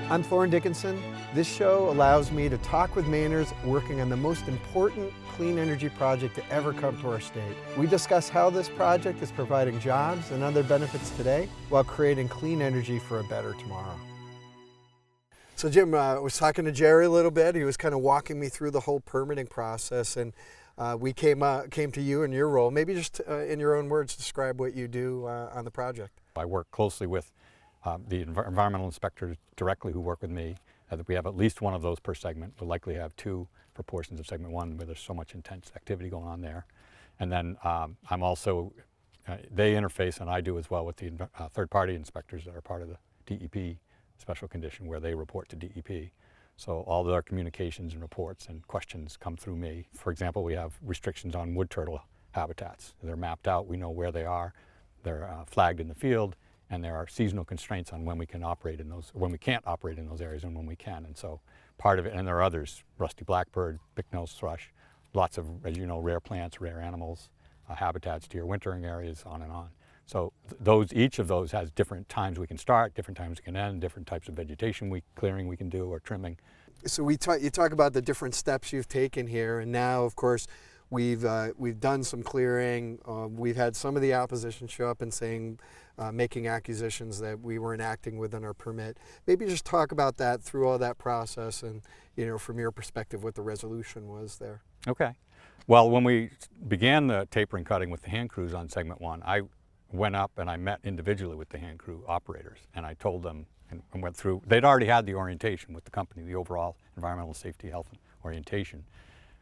I'm Thorn Dickinson. This show allows me to talk with Mainers working on the most important clean energy project to ever come to our state. We discuss how this project is providing jobs and other benefits today while creating clean energy for a better tomorrow. So Jim, I was talking to Jerry a little bit. He was kind of walking me through the whole permitting process, and we came to you in your role. Maybe just in your own words, describe what you do on the project. I work closely with the environmental inspectors directly who work with me. We have at least one of those per segment. We'll likely have two for portions of segment one where there's so much intense activity going on there. And then I'm also, they interface, and I do as well, with the third-party inspectors that are part of the DEP special condition where they report to DEP. So all their communications and reports and questions come through me. For example, we have restrictions on wood turtle habitats. They're mapped out, we know where they are, they're flagged in the field, and there are seasonal constraints on when we can operate in those, when we can't operate in those areas and when we can. And so part of it, and there are others, rusty blackbird, pick-nose thrush, lots of, as you know, rare plants, rare animals, habitats, deer wintering areas, on and on. So each of those has different times we can start, different times we can end, different types of vegetation clearing we can do, or trimming. So you talk about the different steps you've taken here, and now, of course, we've done some clearing. We've had some of the opposition show up and saying, making accusations that we weren't acting within our permit. Maybe just talk about that through all that process, and from your perspective, what the resolution was there. Okay. Well, when we began the tapering cutting with the hand crews on segment one, I went up and I met individually with the hand crew operators, and I told them and went through, they'd already had the orientation with the company, the overall environmental safety, health orientation.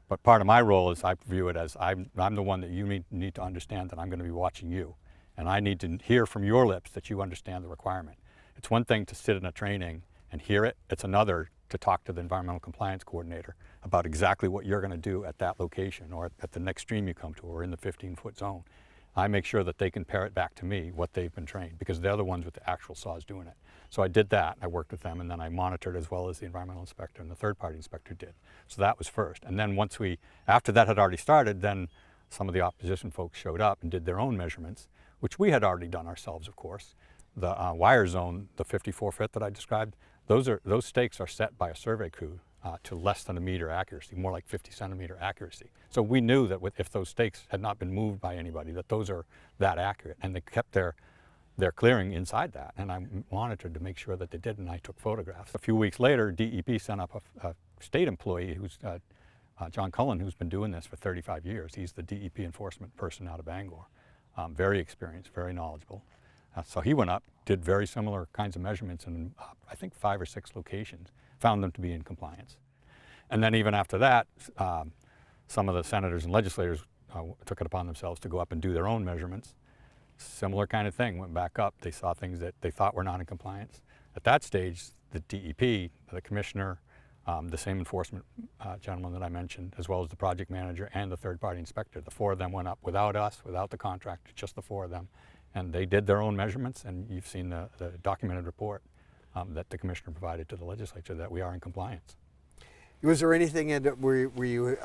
But part of my role is I view it as I'm the one that you need to understand that I'm going to be watching you. And I need to hear from your lips that you understand the requirement. It's one thing to sit in a training and hear it. It's another to talk to the environmental compliance coordinator about exactly what you're going to do at that location or at the next stream you come to or in the 15-foot zone. I make sure that they can parrot back to me what they've been trained, because they're the ones with the actual saws doing it. So I did that. I worked with them, and then I monitored as well as the environmental inspector and the third-party inspector did. So that was first. And then after that had already started, then some of the opposition folks showed up and did their own measurements, which we had already done ourselves, of course. The wire zone, the 54-foot that I described, those stakes are set by a survey crew to less than a meter accuracy, more like 50-centimeter accuracy. So we knew that if those stakes had not been moved by anybody, that those are that accurate, and they kept their clearing inside that. And I monitored to make sure that they did, and I took photographs. A few weeks later, DEP sent up a state employee who's John Cullen, who's been doing this for 35 years. He's the DEP enforcement person out of Bangor. Very experienced, very knowledgeable. So he went up, did very similar kinds of measurements in I think 5 or 6 locations, found them to be in compliance. And then even after that, some of the senators and legislators took it upon themselves to go up and do their own measurements. Similar kind of thing, went back up, they saw things that they thought were not in compliance. At that stage, the DEP, the commissioner, the same enforcement gentleman that I mentioned, as well as the project manager and the third-party inspector, the 4 of them went up without us, without the contract, just the 4 of them. And they did their own measurements, and you've seen the documented report that the commissioner provided to the legislature that we are in compliance. Was there anything were you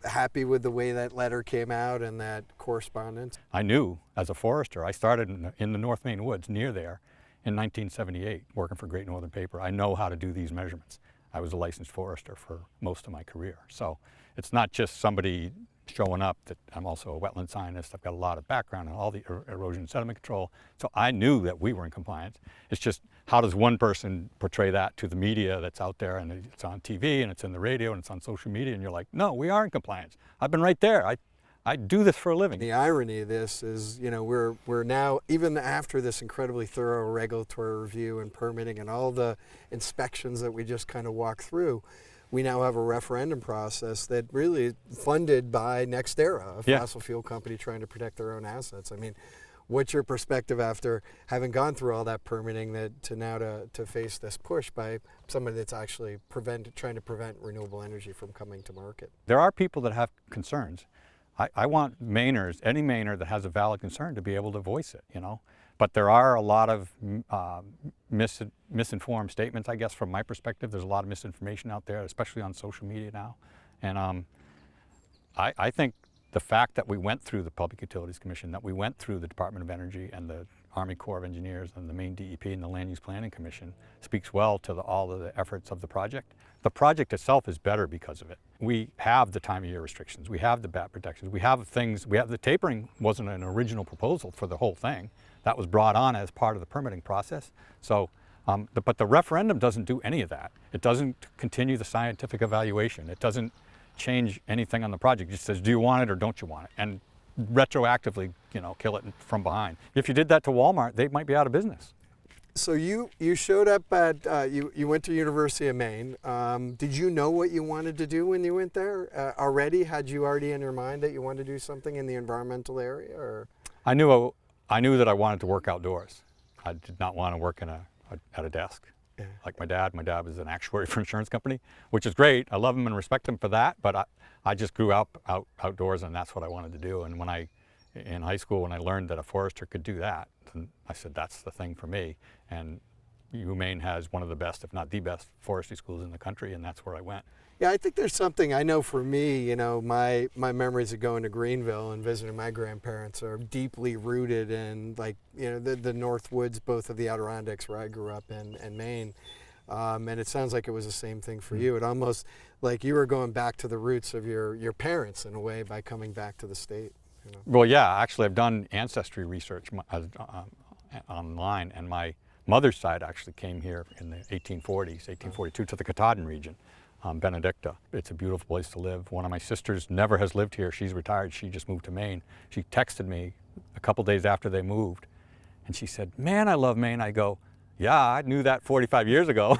happy with the way that letter came out and that correspondence? I knew as a forester, I started in the North Maine woods near there in 1978, working for Great Northern Paper. I know how to do these measurements. I was a licensed forester for most of my career. So it's not just somebody showing up that I'm also a wetland scientist. I've got a lot of background in all the erosion and sediment control. So I knew that we were in compliance. It's just, how does one person portray that to the media that's out there, and it's on TV and it's in the radio and it's on social media, and you're like, no, we are in compliance. I've been right there. I do this for a living. The irony of this is, we're now, even after this incredibly thorough regulatory review and permitting and all the inspections that we just kind of walked through, we now have a referendum process that really is funded by NextEra, a fossil fuel company trying to protect their own assets. I mean, what's your perspective after having gone through all that permitting to face this push by somebody that's actually trying to prevent renewable energy from coming to market? There are people that have concerns. I want Mainers, any Mainer that has a valid concern, to be able to voice it, But there are a lot of misinformed statements, I guess, from my perspective. There's a lot of misinformation out there, especially on social media now. And I think the fact that we went through the Public Utilities Commission, that we went through the Department of Energy and the Army Corps of Engineers and the Maine DEP and the Land Use Planning Commission speaks well to all of the efforts of the project. The project itself is better because of it. We have the time of year restrictions, we have the bat protections, we have things, the tapering wasn't an original proposal for the whole thing. That was brought on as part of the permitting process. So, but the referendum doesn't do any of that. It doesn't continue the scientific evaluation. It doesn't change anything on the project. It just says, do you want it or don't you want it? And retroactively, kill it from behind. If you did that to Walmart, they might be out of business. So you showed up at, you went to University of Maine. Did you know what you wanted to do when you went there already? Had you already in your mind that you wanted to do something in the environmental area? Or? I knew that I wanted to work outdoors. I did not want to work at a desk. Yeah. Like my dad was an actuary for an insurance company, which is great. I love him and respect him for that, but I just grew up outdoors, and that's what I wanted to do. And in high school, when I learned that a forester could do that, then I said, that's the thing for me. And Maine has one of the best, if not the best, forestry schools in the country, and that's where I went. Yeah, I think there's something, I know for me, my memories of going to Greenville and visiting my grandparents are deeply rooted in, the North Woods, both of the Adirondacks where I grew up in Maine. And it sounds like it was the same thing for you. It almost like you were going back to the roots of your parents in a way by coming back to the state. Well, yeah, actually I've done ancestry research online, and my mother's side actually came here in the 1840s, 1842, to the Katahdin region, Benedicta. It's a beautiful place to live. One of my sisters never has lived here. She's retired. She just moved to Maine. She texted me a couple days after they moved, and she said, "Man, I love Maine." I go, "Yeah, I knew that 45 years ago."